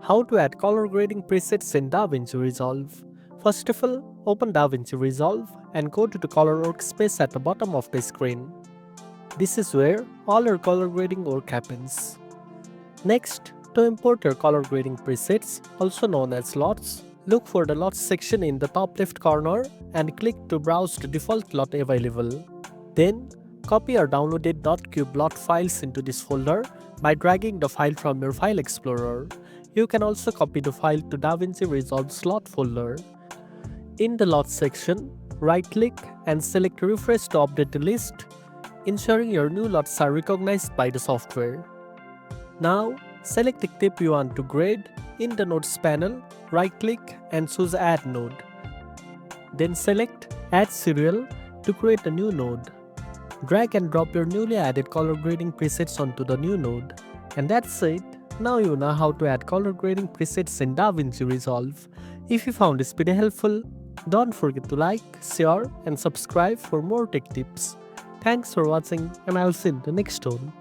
How to add color grading presets in DaVinci Resolve. First of all, open DaVinci Resolve and go to the color workspace at the bottom of the screen. This is where all your color grading work happens. Next, to import your color grading presets, also known as LUTs, look for the LUTs section in the top left corner and click to browse the default LUT available. Then, copy or downloaded .cube LUT files into this folder by dragging the file from your file explorer. You can also copy the file to DaVinci Resolve's LUT folder. In the LUT section, right-click and select Refresh to update the list, ensuring your new LUTs are recognized by the software. Now, select the clip you want to grade. In the Nodes panel, right-click and choose Add Node. Then select Add Serial to create a new node. Drag and drop your newly added color grading presets onto the new node. And that's it. Now you know how to add color grading presets in DaVinci Resolve. If you found this video helpful, don't forget to like, share and subscribe for more tech tips. Thanks for watching and I'll see you in the next one.